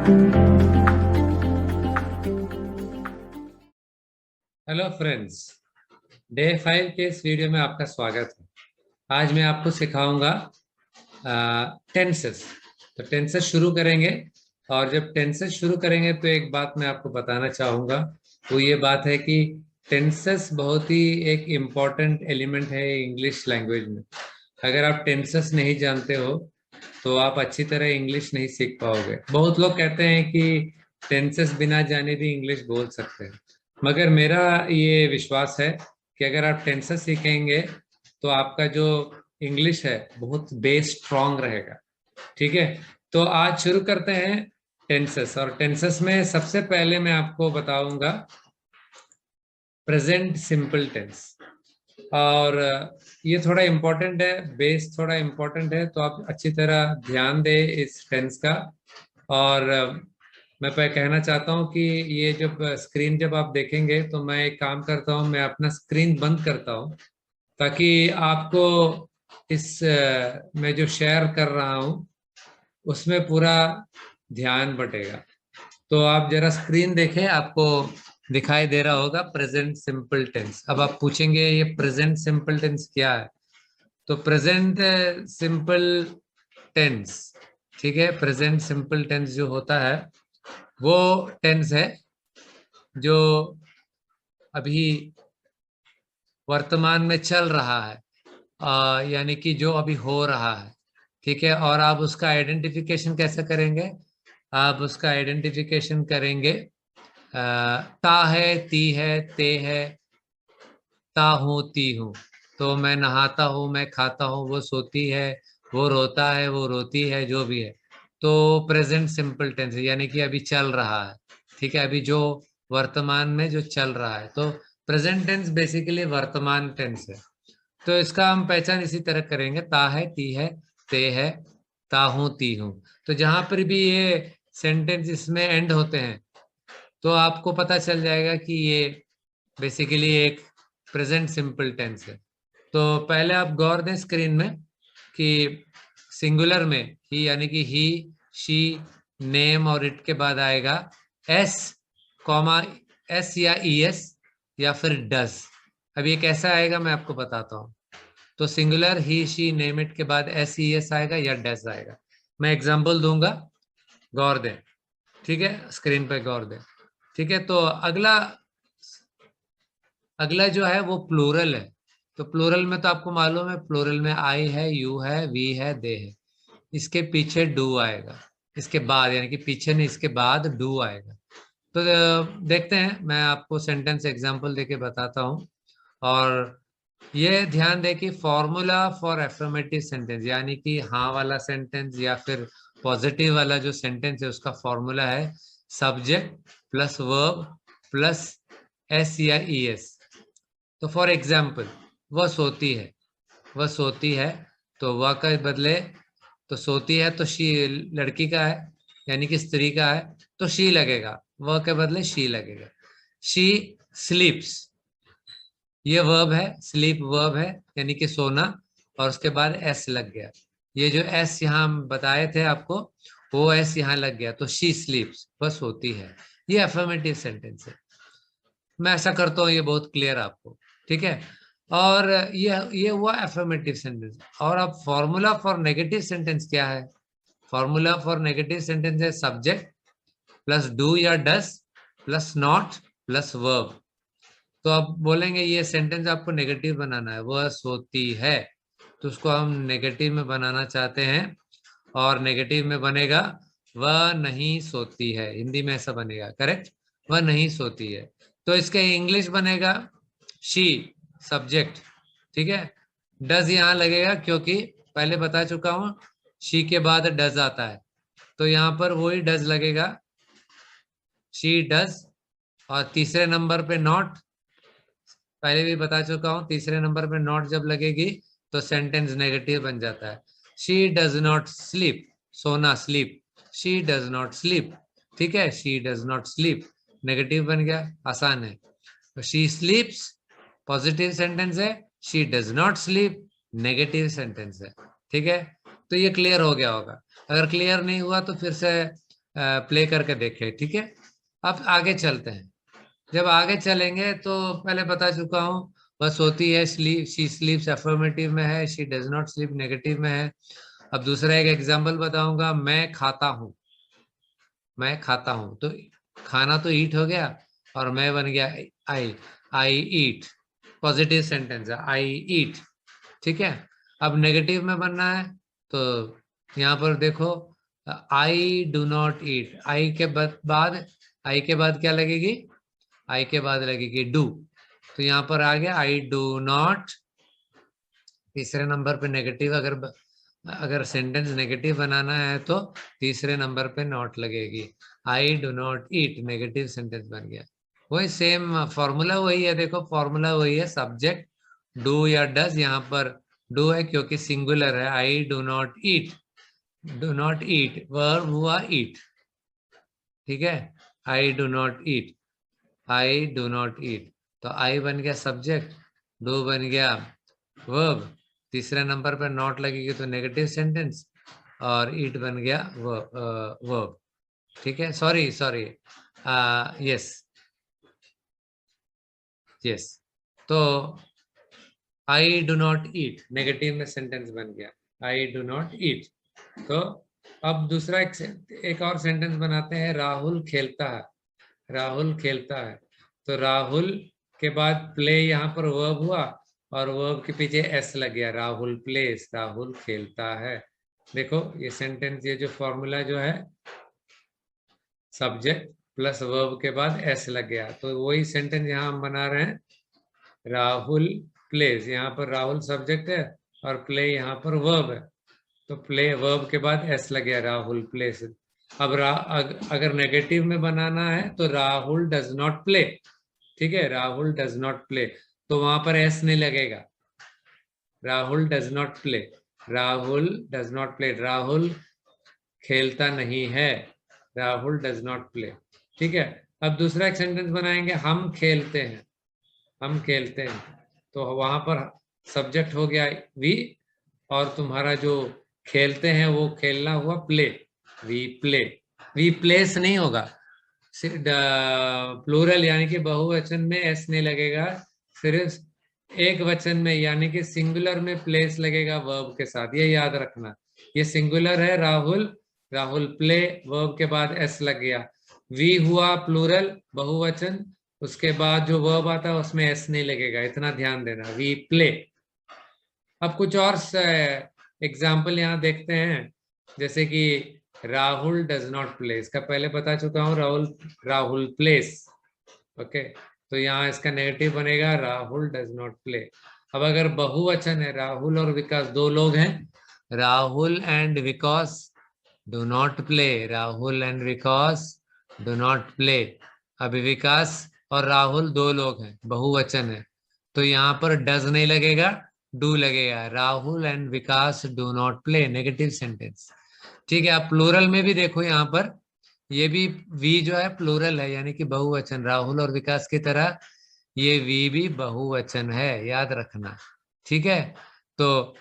Hello friends, day 5 के इस video में आपका स्वागत है। आज मैं आपको सिखाऊंगा टेंसेस। तो टेंसेस शुरू करेंगे। और जब टेंसेस शुरू करेंगे तो एक बात मैं आपको बताना चाहूँगा। वो ये बात है कि टेंसेस बहुत ही एक इम्पॉर्टेंट एलिमेंट है इंग्लिश लैंग्वेज में। अगर आप टेंसेस नहीं जानते हो तो आप अच्छी तरह इंग्लिश नहीं सीख पाओगे। बहुत लोग कहते हैं कि टेंसेस बिना जाने भी इंग्लिश बोल सकते हैं, मगर मेरा ये विश्वास है कि अगर आप टेंसेस सीखेंगे तो आपका जो इंग्लिश है बहुत बेस स्ट्रांग रहेगा। ठीक है, तो आज शुरू करते हैं टेंसेस। और टेंसेस में सबसे पहले मैं आपको बताऊंगा प्रेजेंट सिंपल टेंस। और ये थोड़ा इम्पोर्टेंट है, बेस थोड़ा इम्पोर्टेंट है, तो आप अच्छी तरह ध्यान दें इस टेंस का। और मैं कहना चाहता हूँ कि ये जब स्क्रीन जब आप देखेंगे तो मैं एक काम करता हूँ, मैं अपना स्क्रीन बंद करता हूँ ताकि आपको इस मैं जो शेयर कर रहा हूँ उसमें पूरा ध्यान बटेगा। तो आप जरा स्क्रीन देखें, आपको दिखाई दे रहा होगा प्रेजेंट सिंपल टेंस। अब आप पूछेंगे ये प्रेजेंट सिंपल टेंस क्या है? तो प्रेजेंट सिंपल टेंस, ठीक है, प्रेजेंट सिंपल टेंस जो होता है वो टेंस है जो अभी वर्तमान में चल रहा है, यानी कि जो अभी हो रहा है। ठीक है, और आप उसका आइडेंटिफिकेशन कैसे करेंगे? आप उसका आइडेंटिफिकेशन करेंगे ता है, ती है, ते है, ता हूँ, ती हूँ। तो मैं नहाता हूँ, मैं खाता हूँ, वो सोती है, वो रोता है, वो रोती है, जो भी है। तो प्रेजेंट सिंपल टेंस है, यानी कि अभी चल रहा है। ठीक है, अभी जो वर्तमान में जो चल रहा है। तो प्रेजेंट टेंस बेसिकली वर्तमान टेंस है। तो इसका हम पहचान इसी तरह करेंगे, ता है, ती है, ते है, ता हूँ, ती हूँ। तो जहां पर भी ये सेंटेंस इसमें एंड होते हैं तो आपको पता चल जाएगा कि ये बेसिकली एक प्रेजेंट सिंपल टेंस है। तो पहले आप गौर दें स्क्रीन में कि सिंगुलर में ही, यानी कि ही, शी, नेम और इट के बाद आएगा एस, कॉमा, एस या ई एस या फिर डस। अब ये कैसा आएगा मैं आपको बताता हूँ। तो singular he, she, name, it के बाद एस ई एस आएगा या डस आएगा। मैं एग्जांपल दूंगा, गौर दें। ठीक है, स्क्रीन पे गौर दें। ठीक है, तो अगला अगला जो है वो प्लूरल है। तो प्लूरल में तो आपको मालूम है, प्लूरल में आई है, यू है, वी है, दे है। इसके पीछे डू आएगा, इसके बाद, यानी कि पीछे नहीं, इसके बाद डू आएगा। तो देखते हैं, मैं आपको सेंटेंस एग्जांपल देके बताता हूँ। और ये ध्यान दें कि फॉर्मूला फॉर एफर्मेटिव सेंटेंस, यानी कि हाँ वाला सेंटेंस या फिर पॉजिटिव वाला जो सेंटेंस है उसका फॉर्मूला है subject plus verb plus S या ई एस। तो फॉर एग्जाम्पल, वह सोती है, वह सोती है, तो वह के बदले, तो सोती है तो शी लड़की का है, यानी कि स्त्री का है, तो शी लगेगा, वह के बदले शी लगेगा। शी स्लीप्स, ये वर्ब है, स्लीप वर्ब है, यानी कि सोना, और उसके बाद एस लग गया। ये जो एस यहाँ हम बताए थे आपको, वो एस यहाँ लग गया, तो शी स्लीप्स, वह सोती है। ये अफर्मेटिव सेंटेंस है। मैं ऐसा करता हूँ, ये बहुत क्लियर आपको। ठीक है, और ये हुआ अफर्मेटिव सेंटेंस। और अब फॉर्मूला फॉर नेगेटिव सेंटेंस क्या है? फॉर्मूला फॉर नेगेटिव सेंटेंस है सब्जेक्ट प्लस डू या डस प्लस नॉट प्लस वर्ब। तो अब बोलेंगे ये सेंटेंस आपको नेगेटिव बनाना है, वह सोती है, तो उसको हम नेगेटिव में बनाना चाहते हैं। और नेगेटिव में बनेगा वह नहीं सोती है, हिंदी में ऐसा बनेगा, करेक्ट, वह नहीं सोती है। तो इसका इंग्लिश बनेगा शी सब्जेक्ट। ठीक है, डज यहाँ लगेगा क्योंकि पहले बता चुका हूं शी के बाद डज आता है, तो यहाँ पर वही डज लगेगा, शी डज। और तीसरे नंबर पे नॉट, पहले भी बता चुका हूं, तीसरे नंबर पे नॉट जब लगेगी तो सेंटेंस नेगेटिव बन जाता है। शी डज नॉट स्लीप, सोना, sleep, she does not sleep. ठीक है, she does not sleep negative बन गया, आसान है। तो शी स्लीप्स पॉजिटिव सेंटेंस है, she does not sleep negative sentence है। ठीक है, तो ये क्लियर हो गया होगा। अगर क्लियर नहीं हुआ तो फिर से प्ले करके देखें, ठीक है। अब आगे चलते हैं। जब आगे चलेंगे तो पहले बता चुका हूँ, वह सोती है, स्लीप, शी स्लीप्स अफर्मेटिव में है, she does not sleep negative में है। अब दूसरा एक एग्जांपल बताऊंगा, मैं खाता हूँ। मैं खाता हूँ तो खाना तो ईट हो गया और मैं बन गया आई। आई ईट, पॉजिटिव सेंटेंस है, आई ईट, ठीक है। अब नेगेटिव में बनना है तो यहाँ पर देखो, आई डू नॉट ईट, आई के बाद आई के बाद क्या लगेगी, आई के बाद लगेगी डू। तो यहाँ पर आ गया आई डू नॉट। तीसरे नंबर पे नेगेटिव, अगर सेंटेंस नेगेटिव बनाना है तो तीसरे नंबर पे नॉट लगेगी। I do not eat, negative sentence बन गया। वही सेम फॉर्मूला वही है, देखो फॉर्मूला वही है, सब्जेक्ट डू या डज, यहाँ पर डू है क्योंकि सिंगुलर है, I do not eat, do not eat verb हुआ ईट, ठीक है। I do not eat, I do not eat, तो आई बन गया सब्जेक्ट, डू बन गया वर्ब, तीसरे नंबर पर नॉट लगेगी तो नेगेटिव सेंटेंस, और ईट बन गया वर्ब, ठीक है। सॉरी सॉरी, यस यस, तो I do not eat negative में सेंटेंस बन गया, आई डू नॉट ईट। तो अब दूसरा एक और सेंटेंस बनाते हैं, राहुल खेलता है। राहुल खेलता है, तो राहुल के बाद प्ले यहाँ पर वर्ब हुआ और वर्ब के पीछे एस लग गया, राहुल प्लेस, राहुल खेलता है। देखो ये सेंटेंस, ये जो फॉर्मूला जो है, सब्जेक्ट प्लस वर्ब के बाद एस लग गया, तो वही सेंटेंस यहाँ हम बना रहे हैं, राहुल प्लेस, यहाँ पर राहुल सब्जेक्ट है और प्ले यहाँ पर वर्ब है, तो प्ले वर्ब के बाद एस लग गया, राहुल प्लेस। अब अगर नेगेटिव में बनाना है तो राहुल डज नॉट प्ले, ठीक है, राहुल डज नॉट प्ले, तो वहां पर एस नहीं लगेगा, Rahul does not play, Rahul does not play, Rahul खेलता नहीं है, राहुल डज नॉट प्ले, ठीक है। अब दूसरा एक सेंटेंस बनाएंगे, हम खेलते हैं। हम खेलते हैं, तो वहां पर सब्जेक्ट हो गया वी, और तुम्हारा जो खेलते हैं वो खेलना हुआ play, we play. We plays नहीं होगा, प्लूरल यानी कि बहुवचन में एस नहीं लगेगा, सिर्फ एक वचन में यानी कि सिंगुलर में प्लेस लगेगा वर्ब के साथ, ये याद रखना। ये सिंगुलर है राहुल, राहुल प्ले, वर्ब के बाद एस लग गया। वी हुआ प्लूरल बहुवचन, उसके बाद जो वर्ब आता है उसमें एस नहीं लगेगा, इतना ध्यान देना, वी प्ले। अब कुछ और एग्जाम्पल यहाँ देखते हैं, जैसे कि राहुल डज नॉट प्ले, इसका पहले बता चुका हूँ, राहुल प्लेस, ओके। तो यहाँ इसका नेगेटिव बनेगा, राहुल डज नॉट प्ले। अब अगर बहुवचन है, राहुल और विकास दो लोग हैं, Rahul and Vikas do not play, Rahul and Vikas do not play. अभी विकास और राहुल दो लोग हैं, बहुवचन है, तो यहाँ पर डज नहीं लगेगा, डू लगेगा, Rahul and Vikas do not play, negative sentence, ठीक है। आप प्लूरल में भी देखो, यहाँ पर ये भी वी जो है प्लूरल है यानी कि बहुवचन, राहुल और विकास की तरह ये वी भी बहुवचन है, याद रखना, ठीक है। तो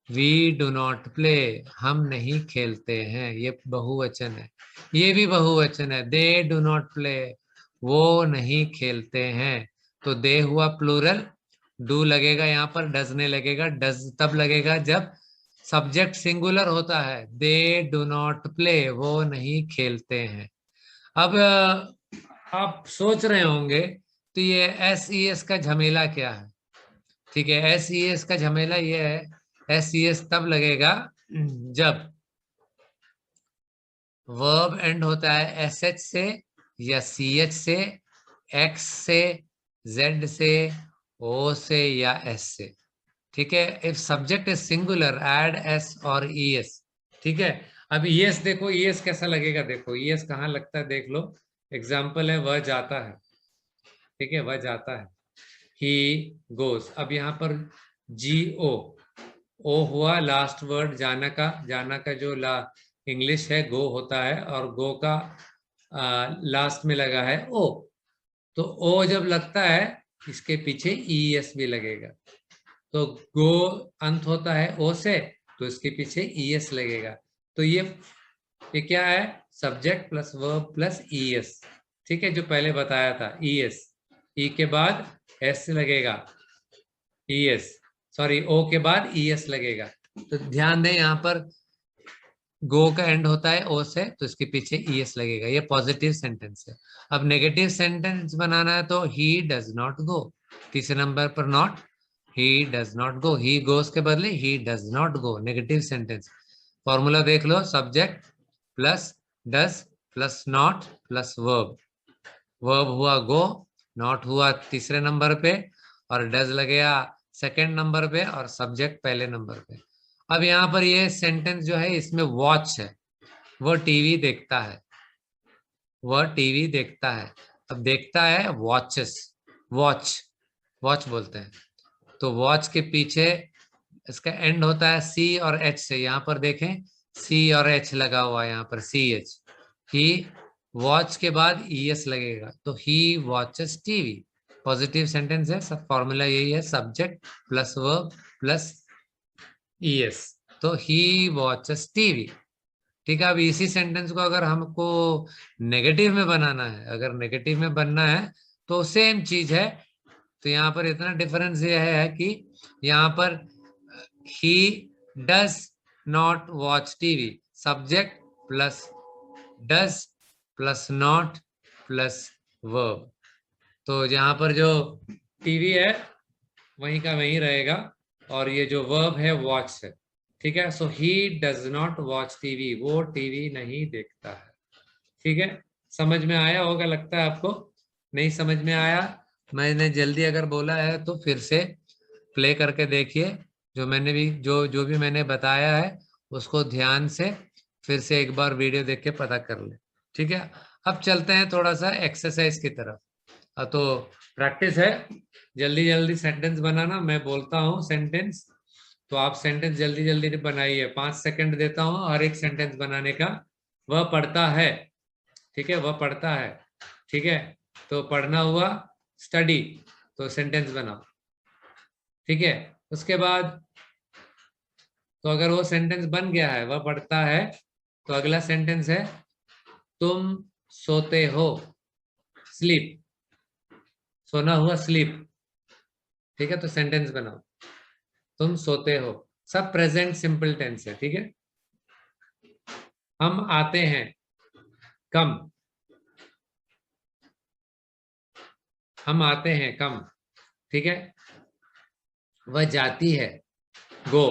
वी डू नॉट प्ले, हम नहीं खेलते हैं, ये बहुवचन है। ये भी बहुवचन है, दे डू नॉट प्ले, वो नहीं खेलते हैं, तो दे हुआ प्लूरल, डू लगेगा यहाँ पर, डज नहीं लगेगा, डज तब लगेगा जब सब्जेक्ट सिंगुलर होता है, दे डू नॉट प्ले, वो नहीं खेलते हैं। अब आप सोच रहे होंगे तो ये एस ई एस का झमेला क्या है, ठीक है। एस ई एस का झमेला ये है, एस ई एस तब लगेगा जब वर्ब एंड होता है एस एच से या सी एच से, एक्स से, जेड से, ओ से या एस से, ठीक है। If subject is singular add S और ई एस, ठीक है। अब ई एस देखो, ई एस कैसा लगेगा, देखो ई एस कहाँ लगता है, देख लो। एग्जाम्पल है, वह जाता है, ठीक है, वह जाता है, ही गोज। अब यहाँ पर जी ओ हुआ लास्ट वर्ड जाना का, जाना का जो इंग्लिश है गो होता है, और गो का लास्ट में लगा है ओ, तो ओ जब लगता है इसके पीछे ई एस भी लगेगा, तो गो अंत होता है ओ से, तो इसके पीछे ई एस लगेगा। तो ये क्या है, subject plus verb plus ES, ठीक है, जो पहले बताया था ईएस, ई के बाद एस लगेगा, ईएस, सॉरी ओ के बाद ईएस लगेगा। तो ध्यान दें यहाँ पर गो का एंड होता है ओ से, तो इसके पीछे ईएस लगेगा। ये पॉजिटिव सेंटेंस है। अब नेगेटिव सेंटेंस बनाना है तो ही डज नॉट गो, तीसरे नंबर पर not, he does not go, he goes के बदले he does not go, negative sentence. Formula देख लो, subject plus does plus not plus verb, verb हुआ गो, नॉट हुआ तीसरे नंबर पे, और डज लगेगा सेकंड नंबर पे, और सब्जेक्ट पहले नंबर पे। अब यहाँ पर ये सेंटेंस जो है इसमें वॉच है, वो टीवी देखता है, वह टीवी देखता है। अब देखता है वॉचेस, वॉच, वॉच बोलते हैं। तो वॉच के पीछे इसका एंड होता है सी और एच से, यहाँ पर देखें सी और एच लगा हुआ है, यहाँ पर सी एच, ही वॉच के बाद ईएस लगेगा, तो he watches TV, positive sentence है। सब फॉर्मूला यही है, subject plus verb plus ES, तो ही वॉचेस टीवी। ठीक है, अब इसी सेंटेंस को अगर हमको नेगेटिव में बनाना है, अगर नेगेटिव में बनना है तो सेम चीज है। तो यहाँ पर इतना डिफरेंस यह है कि यहाँ पर ही does not watch TV, subject plus does plus not plus verb. तो यहाँ पर जो टीवी है वहीं का वहीं रहेगा, और ये जो वर्ब है वॉच है। ठीक है, so he does not watch TV, वो टीवी नहीं देखता है। ठीक है, समझ में आया होगा लगता है आपको। नहीं समझ में आया, मैंने जल्दी अगर बोला है तो फिर से प्ले करके देखिए, जो मैंने भी जो जो भी मैंने बताया है उसको ध्यान से फिर से एक बार वीडियो देख के पता कर ले। ठीक है, अब चलते हैं थोड़ा सा एक्सरसाइज की तरफ। तो प्रैक्टिस है, जल्दी जल्दी सेंटेंस बनाना, मैं बोलता हूँ सेंटेंस तो आप सेंटेंस जल्दी जल्दी बनाइए। 5 सेकंड देता हूँ हर एक सेंटेंस बनाने का। वह पढ़ता है, ठीक है, वह पढ़ता है, ठीक है, तो पढ़ना हुआ स्टडी, तो सेंटेंस बनाओ। ठीक है, उसके बाद तो अगर वो सेंटेंस बन गया है, वह पढ़ता है, तो अगला सेंटेंस है तुम सोते हो, स्लीप, सोना हुआ स्लीप। ठीक है, तो सेंटेंस बनाओ, तुम सोते हो, सब प्रेजेंट सिंपल टेंस है। ठीक है, हम आते हैं, कम, हम आते हैं कम। ठीक है, वह जाती है, गो,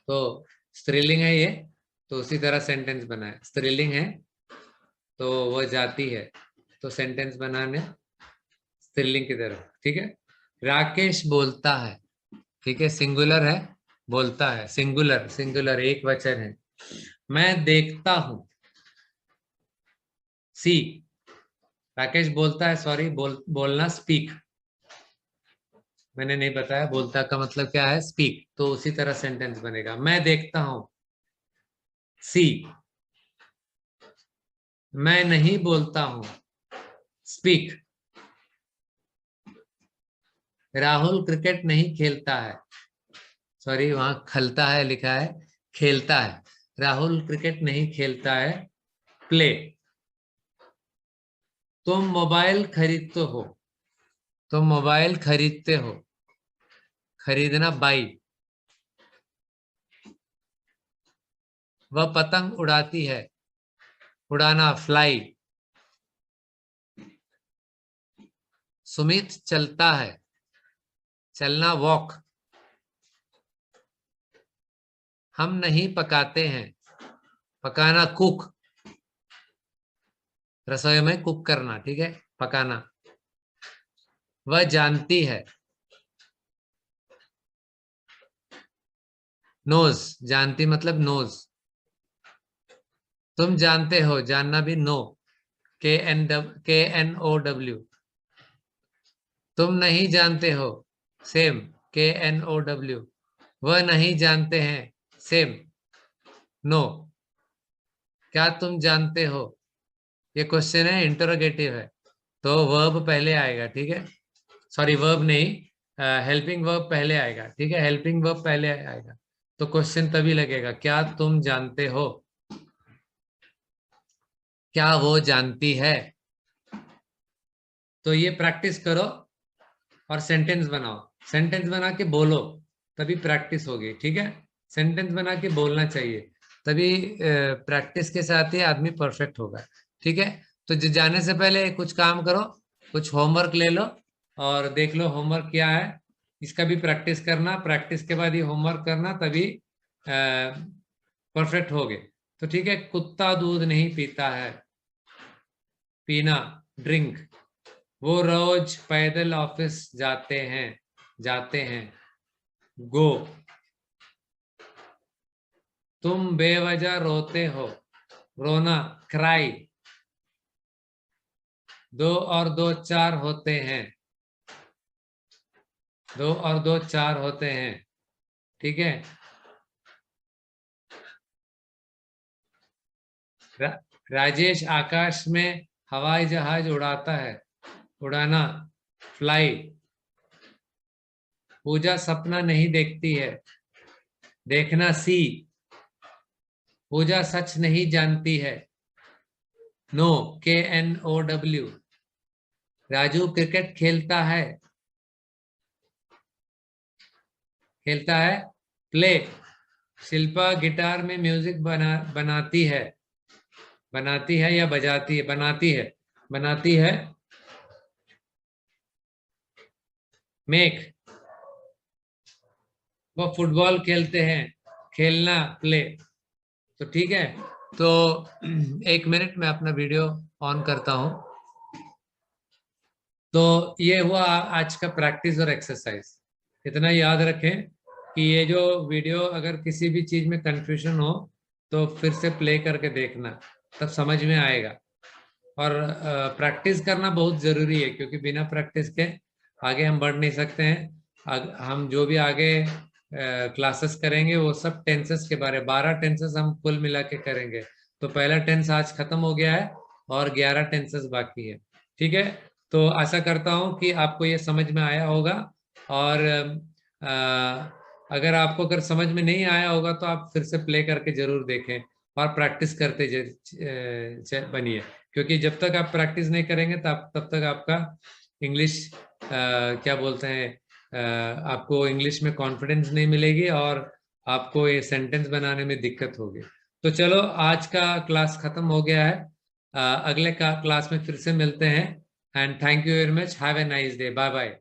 तो स्त्रीलिंग है ये, तो उसी तरह सेंटेंस बनाए, स्त्रीलिंग है तो वह जाती है, तो सेंटेंस बनाने स्त्रीलिंग की तरफ। ठीक है, राकेश बोलता है, ठीक है, सिंगुलर है, बोलता है सिंगुलर, सिंगुलर एक वचन है। मैं देखता हूं, सी, राकेश बोलता है, सॉरी, बोलना स्पीक, मैंने नहीं बताया बोलता का मतलब क्या है, स्पीक, तो उसी तरह सेंटेंस बनेगा। मैं देखता हूं, सी, मैं नहीं बोलता हूं, स्पीक, राहुल क्रिकेट नहीं खेलता है, सॉरी वहां खलता है लिखा है, खेलता है, राहुल क्रिकेट नहीं खेलता है, प्ले, तुम मोबाइल खरीदते हो, तुम मोबाइल खरीदते हो, खरीदना बाई, वह पतंग उड़ाती है, उड़ाना फ्लाई, सुमित चलता है, चलना वॉक, हम नहीं पकाते हैं, पकाना कुक, रसोई में कुक करना, ठीक है, पकाना, वह जानती है, नोज, जानती मतलब नोज, तुम जानते हो, जानना भी नो, KNO W, तुम नहीं जानते हो, सेम, KNOW, वह नहीं जानते हैं, सेम, नो, क्या तुम जानते हो, ये क्वेश्चन है, इंटरोगेटिव है, तो वर्ब पहले आएगा। ठीक है, सॉरी वर्ब नहीं, हेल्पिंग वर्ब पहले आएगा। ठीक है, हेल्पिंग वर्ब पहले आएगा, तो क्वेश्चन तभी लगेगा, क्या तुम जानते हो। क्या वो जानती है? तो ये प्रैक्टिस करो और सेंटेंस बनाओ। सेंटेंस बना के बोलो, तभी प्रैक्टिस होगी। ठीक है, सेंटेंस बना के बोलना चाहिए, तभी प्रैक्टिस के साथ ही आदमी परफेक्ट होगा। ठीक है, तो जाने से पहले कुछ काम करो, कुछ होमवर्क ले लो और देख लो होमवर्क क्या है। इसका भी प्रैक्टिस करना, प्रैक्टिस के बाद ये होमवर्क करना, तभी परफेक्ट होगे। तो ठीक है, कुत्ता दूध नहीं पीता है, पीना, ड्रिंक। वो रोज पैदल ऑफिस जाते हैं, गो। तुम बेवजह रोते हो, रोना, क्राई। 2 और 2 4 होते हैं, 2 और 2 4 होते हैं। ठीक है, राजेश आकाश में हवाई जहाज उड़ाता है, उड़ाना, फ्लाई। पूजा सपना नहीं देखती है, देखना, सी। पूजा सच नहीं जानती है, नो, KNOW। राजू क्रिकेट खेलता है, प्ले। शिल्पा गिटार में म्यूजिक बनाती है या बजाती है, बनाती है, मेक। वो फुटबॉल खेलते हैं, खेलना, प्ले। तो ठीक है, तो 1 मिनट में अपना वीडियो ऑन करता हूं। तो ये हुआ आज का प्रैक्टिस और एक्सरसाइज। इतना याद रखें कि ये जो वीडियो, अगर किसी भी चीज में कंफ्यूजन हो तो फिर से प्ले करके देखना, तब समझ में आएगा। और प्रैक्टिस करना बहुत जरूरी है, क्योंकि बिना प्रैक्टिस के आगे हम बढ़ नहीं सकते हैं। हम जो भी आगे क्लासेस करेंगे वो सब टेंसेस के बारे, 12 टेंसेस हम कुल मिला के करेंगे। तो पहला टेंस आज खत्म हो गया है और 11 टेंसेस बाकी है। ठीक है, तो आशा करता हूँ कि आपको ये समझ में आया होगा। और अगर समझ में नहीं आया होगा तो आप फिर से प्ले करके जरूर देखें और प्रैक्टिस करते बनिए। क्योंकि जब तक आप प्रैक्टिस नहीं करेंगे तब तक आपका इंग्लिश, क्या बोलते हैं, आपको इंग्लिश में कॉन्फिडेंस नहीं मिलेगी और आपको ये सेंटेंस बनाने में दिक्कत होगी। तो चलो, आज का क्लास खत्म हो गया है। अगले क्लास में फिर से मिलते हैं। And thank you very much, have a nice day, bye bye.